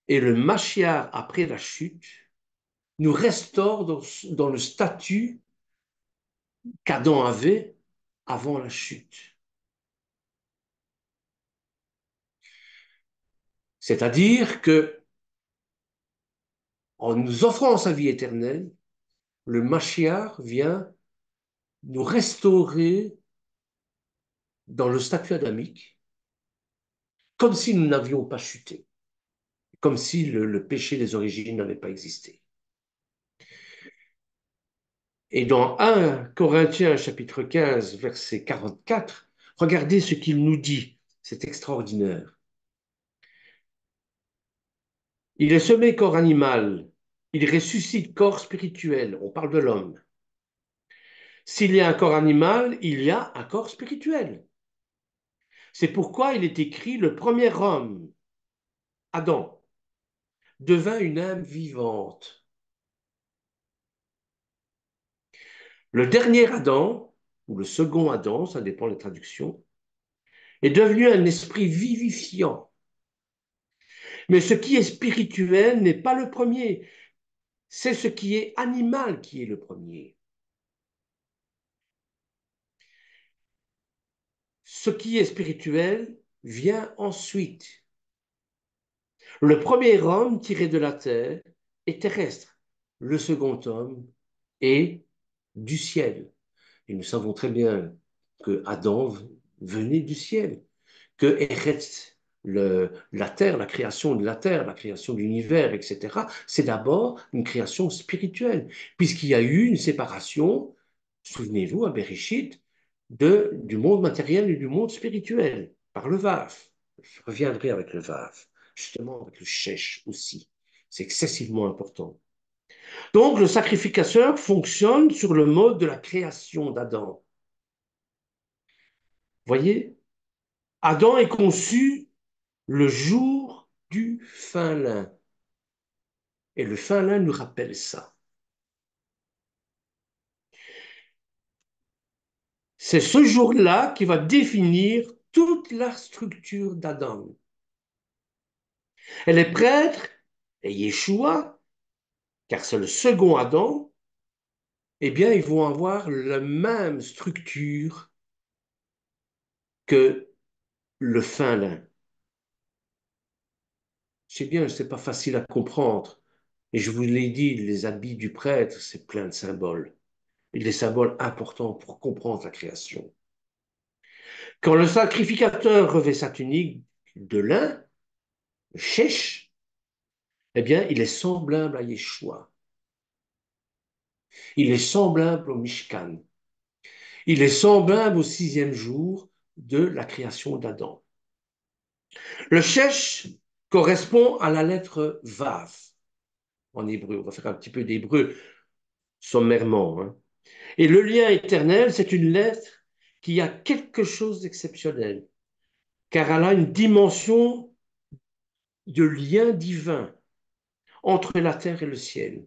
et le Mashiach après la chute, nous restaure dans le statut qu'Adam avait avant la chute. C'est-à-dire que en nous offrant sa vie éternelle, le Mashiach vient nous restaurer dans le statut adamique, comme si nous n'avions pas chuté, comme si le péché des origines n'avait pas existé. Et dans 1 Corinthiens chapitre 15, verset 44, regardez ce qu'il nous dit. C'est extraordinaire. Il est semé corps animal, il ressuscite corps spirituel. On parle de l'homme. S'il y a un corps animal, il y a un corps spirituel. C'est pourquoi il est écrit le premier homme, Adam, devint une âme vivante. Le dernier Adam, ou le second Adam, ça dépend des traductions, est devenu un esprit vivifiant. Mais ce qui est spirituel n'est pas le premier, c'est ce qui est animal qui est le premier. Ce qui est spirituel vient ensuite. Le premier homme tiré de la terre est terrestre. Le second homme est du ciel. Et nous savons très bien que Adam venait du ciel, que Eretz la terre, la création de la terre, la création de l'univers, etc., c'est d'abord une création spirituelle, puisqu'il y a eu une séparation, souvenez-vous, à Bereshit, du monde matériel et du monde spirituel, par le Vav. Je reviendrai avec le Vav, justement avec le Shesh aussi. C'est excessivement important. Donc, le sacrificateur fonctionne sur le mode de la création d'Adam. Voyez, Adam est conçu le jour du fin lin. Et le fin lin nous rappelle ça. C'est ce jour-là qui va définir toute la structure d'Adam. Et les prêtres et Yeshua, car c'est le second Adam, eh bien, ils vont avoir la même structure que le fin lin. C'est bien, c'est pas facile à comprendre. Et je vous l'ai dit, les habits du prêtre, c'est plein de symboles. Et des symboles importants pour comprendre la création. Quand le sacrificateur revêt sa tunique de lin, le shesh, eh bien, il est semblable à Yeshua. Il est semblable au Mishkan. Il est semblable au sixième jour de la création d'Adam. Le shesh correspond à la lettre Vav en hébreu. On va faire un petit peu d'hébreu sommairement, hein. Et le lien éternel, c'est une lettre qui a quelque chose d'exceptionnel, car elle a une dimension de lien divin entre la terre et le ciel.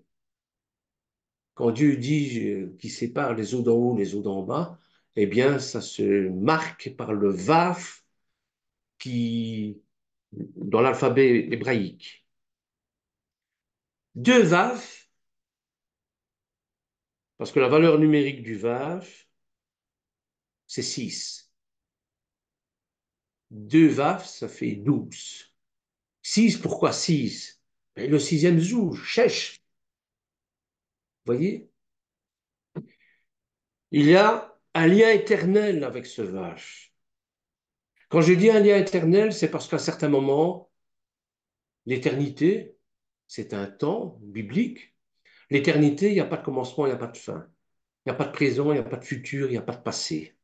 Quand Dieu dit qu'il sépare les eaux d'en haut, les eaux d'en bas, eh bien, ça se marque par le Vaf qui, dans l'alphabet hébraïque. Deux Vaf, parce que la valeur numérique du Vaf, c'est 6. Deux Vaf, ça fait 12. 6, pourquoi 6? Ben, le sixième zou, Shesh. Vous voyez? Il y a un lien éternel avec ce Vaf. Quand je dis un lien éternel, c'est parce qu'à certains moments, l'éternité, c'est un temps biblique. L'éternité, il n'y a pas de commencement, il n'y a pas de fin. Il n'y a pas de présent, il n'y a pas de futur, il n'y a pas de passé.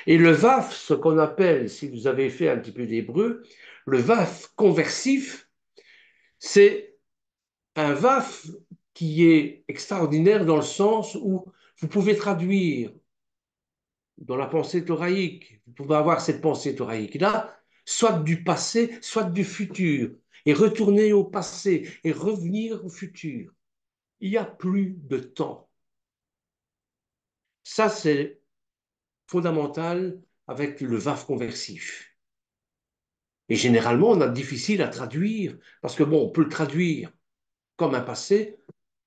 Et le vaf, ce qu'on appelle, si vous avez fait un petit peu d'hébreu, le vaf conversif, c'est un vaf qui est extraordinaire dans le sens où vous pouvez traduire dans la pensée thoraïque, vous pouvez avoir cette pensée thoraïque-là, soit du passé, soit du futur, et retourner au passé et revenir au futur. Il n'y a plus de temps. Ça, c'est fondamental avec le VAF conversif. Et généralement, on a difficile à traduire, parce que bon, on peut le traduire comme un passé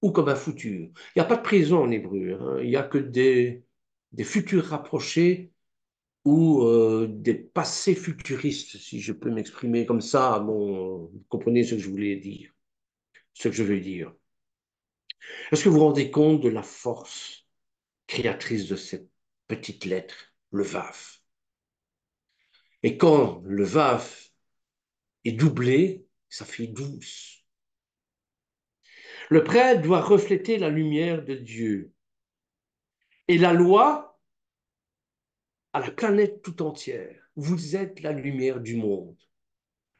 ou comme un futur. Il n'y a pas de présent en hébreu, hein. Il n'y a que des futurs rapprochés ou des passés futuristes, si je peux m'exprimer comme ça. Bon, vous comprenez ce que je voulais dire, ce que je veux dire. Est-ce que vous vous rendez compte de la force créatrice de cette petite lettre, le VAF? Et quand le VAF est doublé, ça fait 12. Le prêtre doit refléter la lumière de Dieu et la loi à la planète tout entière. Vous êtes la lumière du monde.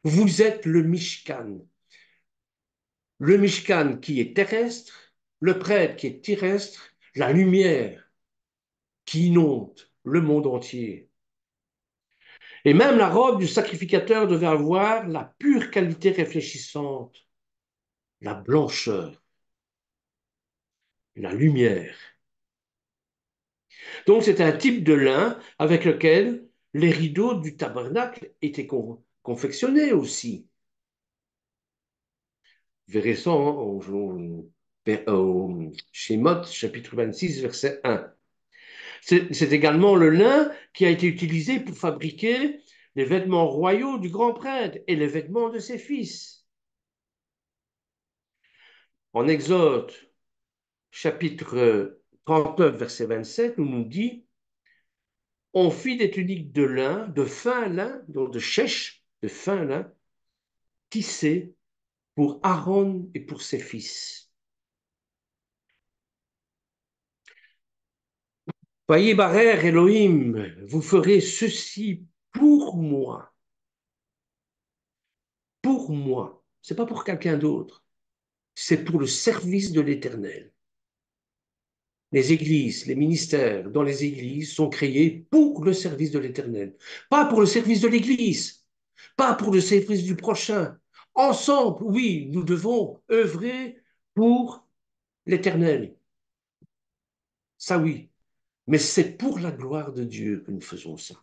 Vous êtes le Mishkan. Le Mishkan qui est terrestre, le prêtre qui est terrestre, la lumière qui inonde le monde entier. Et même la robe du sacrificateur devait avoir la pure qualité réfléchissante, la blancheur, la lumière. Donc c'est un type de lin avec lequel les rideaux du tabernacle étaient confectionnés aussi. Vous verrez ça au Shemot, chapitre 26, verset 1. C'est également le lin qui a été utilisé pour fabriquer les vêtements royaux du grand prêtre et les vêtements de ses fils. En Exode, chapitre 39, verset 27, on nous dit: on fit des tuniques de lin, de fin lin, donc de chèche, de fin lin tissé pour Aaron et pour ses fils. Voyez, Barer Elohim, vous ferez ceci pour moi. Pour moi. C'est pas pour quelqu'un d'autre. C'est pour le service de l'Éternel. Les églises, les ministères dans les églises sont créés pour le service de l'Éternel. Pas pour le service de l'Église, pas pour le service du prochain. Ensemble, oui, nous devons œuvrer pour l'Éternel. Ça, oui. Mais c'est pour la gloire de Dieu que nous faisons ça.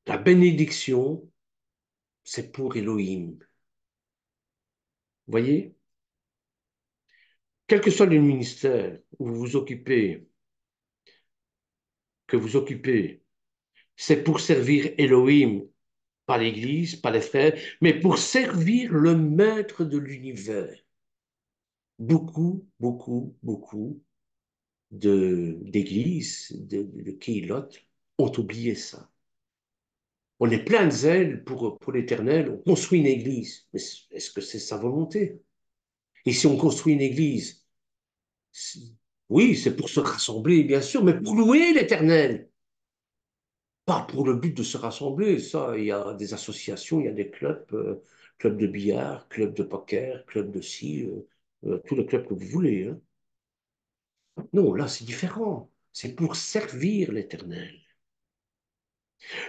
La bénédiction, c'est pour Elohim. Vous voyez? Quel que soit le ministère où vous vous occupez, que vous occupez, c'est pour servir Elohim, pas l'Église, pas les frères, mais pour servir le maître de l'univers. Beaucoup, beaucoup, beaucoup d'églises, de Kehilot, ont oublié ça. On est plein de zèle pour l'Éternel, on construit une église, mais est-ce que c'est sa volonté? Et si on construit une église, oui, c'est pour se rassembler, bien sûr, mais pour louer l'Éternel. Pas pour le but de se rassembler, ça, il y a des associations, il y a des clubs, clubs de billard, clubs de poker, clubs de ci, tous les clubs que vous voulez, hein. Non, là, c'est différent. C'est pour servir l'Éternel.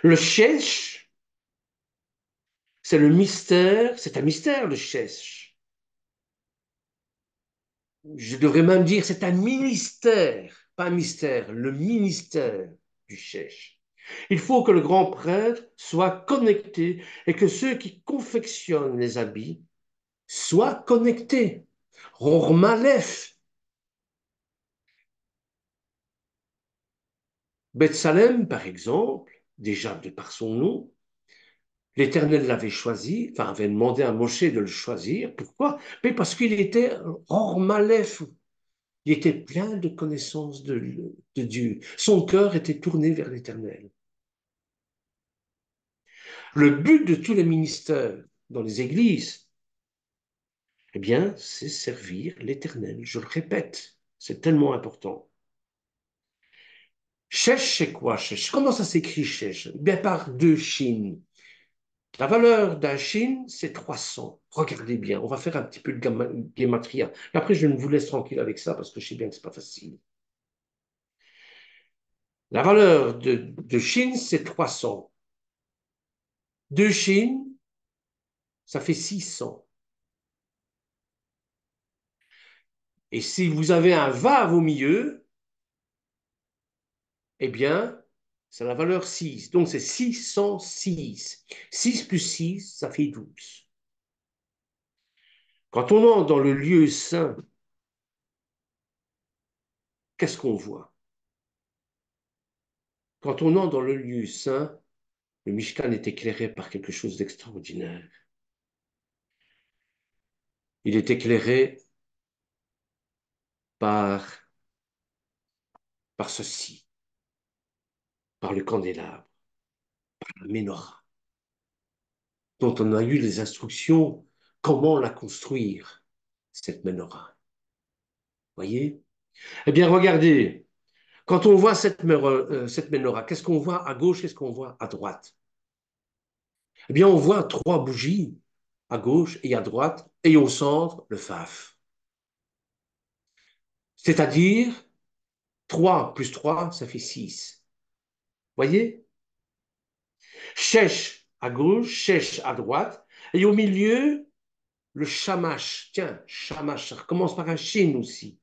Le Shesh, c'est le mystère, c'est un mystère, le Shesh. Je devrais même dire, c'est un ministère, pas un mystère, le ministère du Shesh. Il faut que le grand prêtre soit connecté et que ceux qui confectionnent les habits soient connectés. Rormalef, Bethsalem, par exemple, déjà de par son nom, l'Éternel l'avait choisi, enfin avait demandé à Moshe de le choisir. Pourquoi? Mais parce qu'il était Rormalef. Il était plein de connaissances de Dieu. Son cœur était tourné vers l'Éternel. Le but de tous les ministères dans les églises, eh bien, c'est servir l'Éternel. Je le répète, c'est tellement important. Shesh, c'est quoi, Shesh? Comment ça s'écrit, Shesh? Eh bien, par deux chines. La valeur d'un shin, c'est 300. Regardez bien, on va faire un petit peu de gematria. Et après, je ne vous laisse tranquille avec ça parce que je sais bien que ce n'est pas facile. La valeur de shin, c'est 300. Deux shin, ça fait 600. Et si vous avez un vav au milieu, eh bien, c'est la valeur 6. Donc, c'est 606. 6 plus 6, ça fait 12. Quand on entre dans le lieu saint, qu'est-ce qu'on voit? Quand on entre dans le lieu saint, le Mishkan est éclairé par quelque chose d'extraordinaire. Il est éclairé par, par ceci, par le candélabre, par la menorah, dont on a eu les instructions comment la construire, cette menorah. Voyez? Eh bien, regardez, quand on voit cette menorah, qu'est-ce qu'on voit à gauche, qu'est-ce qu'on voit à droite? Eh bien, on voit trois bougies à gauche et à droite, et au centre, le faf. C'est-à-dire, 3 plus 3, ça fait 6. Voyez? Shesh à gauche, Shesh à droite, et au milieu, le shamash. Tiens, shamash, ça commence par un shin aussi,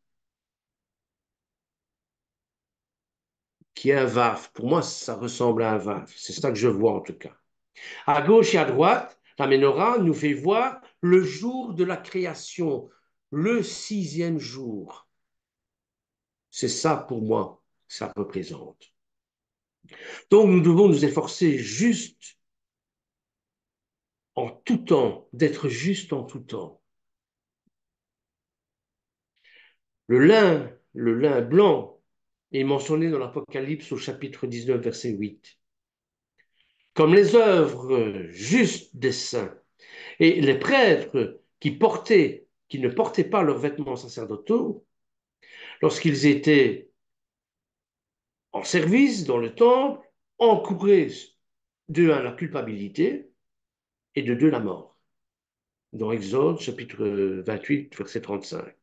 qui est un vaf. Pour moi, ça ressemble à un vaf. C'est ça que je vois en tout cas. À gauche et à droite, la menorah nous fait voir le jour de la création, le sixième jour. C'est ça pour moi, ça représente. Donc nous devons nous efforcer juste en tout temps, d'être juste en tout temps. Le lin blanc, est mentionné dans l'Apocalypse au chapitre 19, verset 8. Comme les œuvres justes des saints et les prêtres qui ne portaient pas leurs vêtements sacerdotaux, lorsqu'ils étaient en service dans le temple, encouraient de un la culpabilité et de deux la mort. Dans Exode, chapitre 28, verset 35.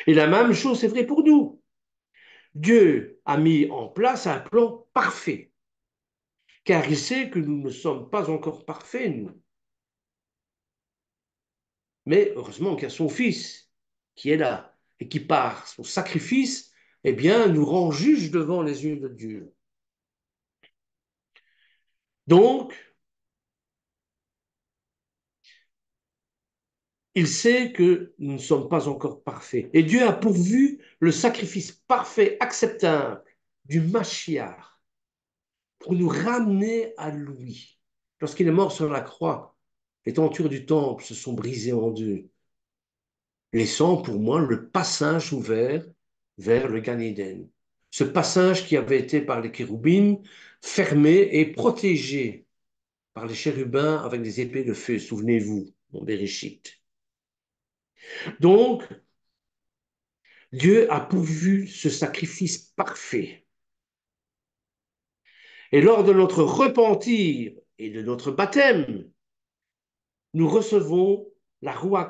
Et la même chose est vraie pour nous. Dieu a mis en place un plan parfait, car il sait que nous ne sommes pas encore parfaits, nous. Mais heureusement qu'il y a son Fils qui est là et qui, par son sacrifice, eh bien, nous rend juges devant les yeux de Dieu. Donc, il sait que nous ne sommes pas encore parfaits. Et Dieu a pourvu le sacrifice parfait, acceptable du Mashiach pour nous ramener à lui. Lorsqu'il est mort sur la croix, les tentures du temple se sont brisées en deux, laissant pour moi le passage ouvert vers le Gan Eden. Ce passage qui avait été par les chérubins fermé et protégé par les chérubins avec des épées de feu, souvenez-vous, mon Béréchit. Donc, Dieu a pourvu ce sacrifice parfait. Et lors de notre repentir et de notre baptême, nous recevons la Roua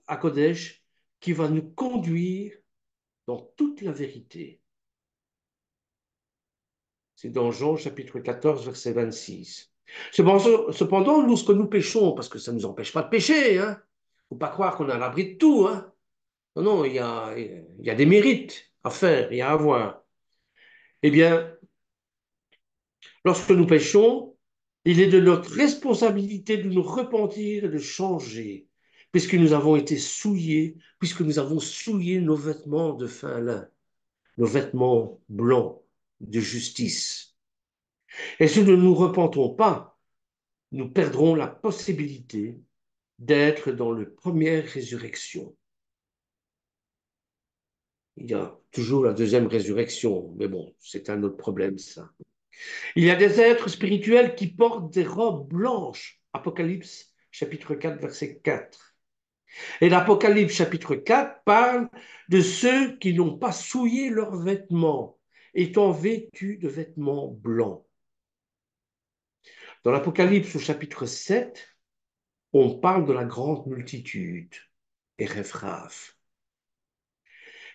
HaKodesh qui va nous conduire dans toute la vérité. C'est dans Jean chapitre 14, verset 26. Cependant, lorsque nous péchons, parce que ça ne nous empêche pas de pécher, hein, faut pas croire qu'on est à l'abri de tout. Hein. Non, non, il y a des mérites à faire et à avoir. Eh bien, lorsque nous péchons, il est de notre responsabilité de nous repentir et de changer, puisque nous avons été souillés, puisque nous avons souillé nos vêtements de fin lin, nos vêtements blancs de justice. Et si nous ne nous repentons pas, nous perdrons la possibilité d'être dans la première résurrection. Il y a toujours la deuxième résurrection, mais bon, c'est un autre problème, ça. Il y a des êtres spirituels qui portent des robes blanches. Apocalypse chapitre 4, verset 4. Et l'Apocalypse chapitre 4 parle de ceux qui n'ont pas souillé leurs vêtements, étant vêtus de vêtements blancs. Dans l'Apocalypse au chapitre 7, on parle de la grande multitude, et Erephrav,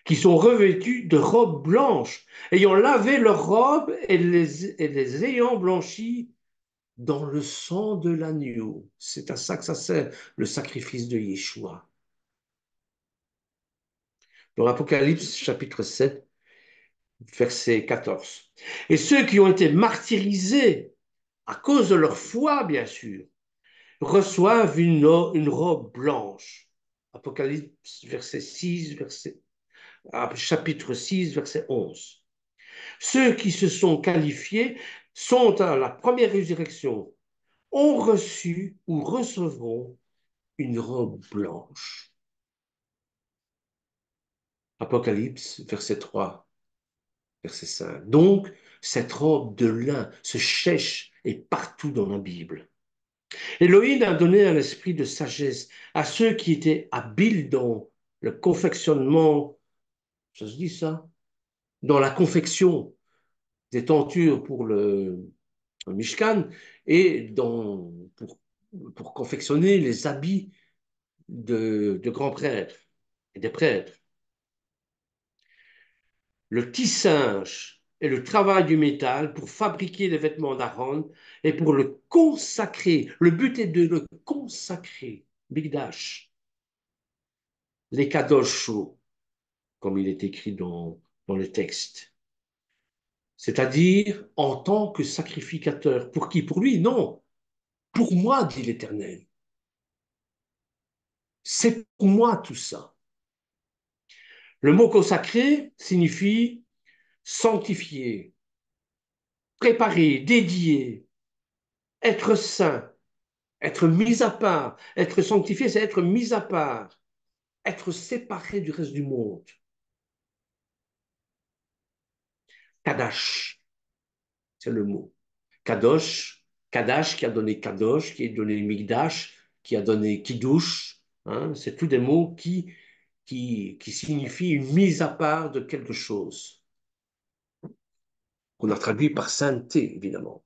qui sont revêtus de robes blanches, ayant lavé leurs robes et les ayant blanchis dans le sang de l'agneau. C'est à ça que ça sert, le sacrifice de Yeshua. Dans l'Apocalypse, chapitre 7, verset 14. Et ceux qui ont été martyrisés à cause de leur foi, bien sûr, reçoivent une robe blanche. Apocalypse, verset 6, chapitre 6, verset 11. Ceux qui se sont qualifiés sont à la première résurrection, ont reçu ou recevront une robe blanche. Apocalypse, verset 3, verset 5. Donc, cette robe de lin, ce chèche, est partout dans la Bible. Elohim a donné un esprit de sagesse à ceux qui étaient habiles dans le confectionnement, ça se dit ça, dans la confection des tentures pour le Mishkan et pour confectionner les habits de grands prêtres et des prêtres. Le tissage et le travail du métal pour fabriquer les vêtements d'Aaron et pour le consacrer. Le but est de le consacrer. Bigdash. Les kadosh, comme il est écrit dans le texte. C'est-à-dire en tant que sacrificateur. Pour qui? Pour lui? Non. Pour moi, dit l'Éternel. C'est pour moi tout ça. Le mot consacré signifie sanctifier, préparer, dédier, être saint, être mis à part. Être sanctifié, c'est être mis à part, être séparé du reste du monde. Kadash, c'est le mot. Kadosh, Kadash qui a donné Kadosh, qui a donné Migdash, qui a donné Kiddush. Hein, c'est tous des mots qui signifient une mise à part de quelque chose, qu'on a traduit par sainteté, évidemment,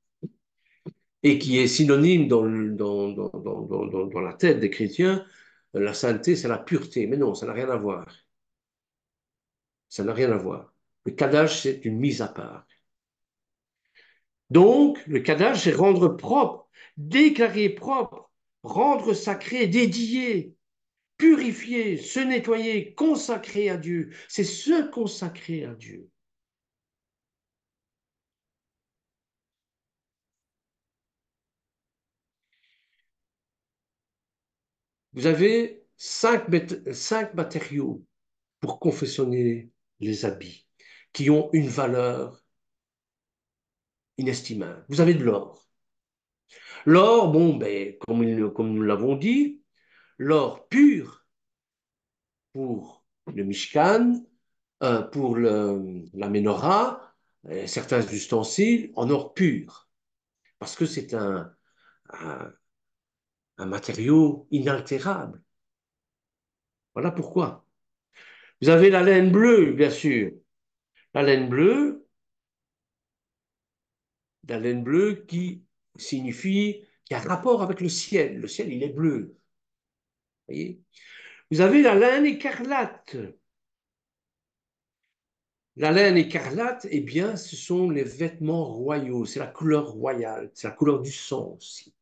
et qui est synonyme dans la tête des chrétiens. La sainteté, c'est la pureté, mais non, ça n'a rien à voir. Ça n'a rien à voir. Le Kadash, c'est une mise à part. Donc, le Kadash, c'est rendre propre, déclarer propre, rendre sacré, dédié, purifier, se nettoyer, consacrer à Dieu. C'est se consacrer à Dieu. Vous avez cinq matériaux pour confectionner les habits qui ont une valeur inestimable. Vous avez de l'or. L'or, bon, ben, comme nous l'avons dit, l'or pur pour le Mishkan, pour la menorah, certains ustensiles en or pur, parce que c'est un, un matériau inaltérable. Voilà pourquoi. Vous avez la laine bleue, bien sûr. La laine bleue, la laine bleue qui signifie, qui a rapport avec le ciel. Le ciel, il est bleu. Voyez. Vous avez la laine écarlate. La laine écarlate, eh bien, ce sont les vêtements royaux. C'est la couleur royale. C'est la couleur du sang aussi.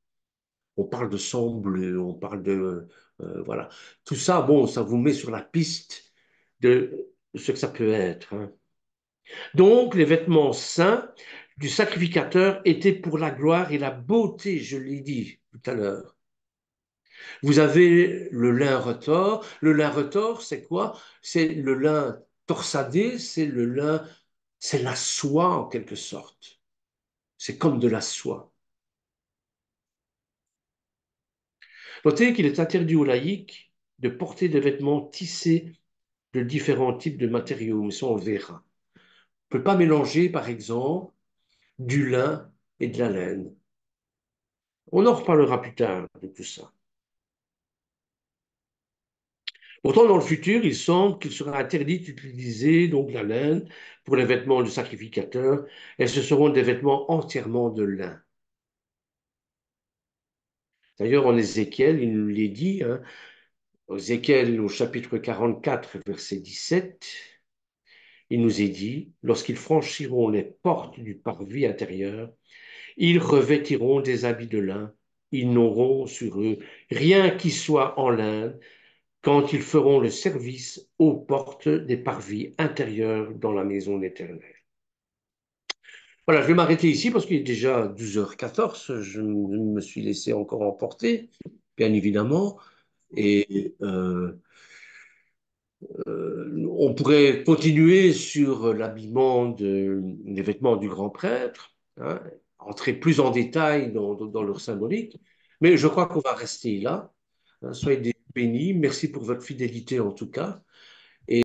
On parle de sang bleu, on parle de... voilà. Tout ça, bon, ça vous met sur la piste de ce que ça peut être. Hein. Donc, les vêtements saints du sacrificateur étaient pour la gloire et la beauté, je l'ai dit tout à l'heure. Vous avez le lin retors. Le lin retors, c'est quoi? C'est le lin torsadé, c'est le lin, c'est la soie en quelque sorte. C'est comme de la soie. Notez qu'il est interdit aux laïcs de porter des vêtements tissés de différents types de matériaux, mais ça on verra. On ne peut pas mélanger, par exemple, du lin et de la laine. On en reparlera plus tard de tout ça. Pourtant, dans le futur, il semble qu'il sera interdit d'utiliser donc la laine pour les vêtements du sacrificateur, et ce seront des vêtements entièrement de lin. D'ailleurs, en Ézéchiel, il nous l'est dit, hein, Ézéchiel au chapitre 44, verset 17, il nous est dit, lorsqu'ils franchiront les portes du parvis intérieur, ils revêtiront des habits de lin, ils n'auront sur eux rien qui soit en lin, quand ils feront le service aux portes des parvis intérieurs dans la maison de l'Éternel. Voilà, je vais m'arrêter ici parce qu'il est déjà 12h14. Je me suis laissé encore emporter, bien évidemment. Et on pourrait continuer sur l'habillement des vêtements du grand prêtre, hein, entrer plus en détail dans leur symbolique. Mais je crois qu'on va rester là. Hein, soyez bénis. Merci pour votre fidélité en tout cas.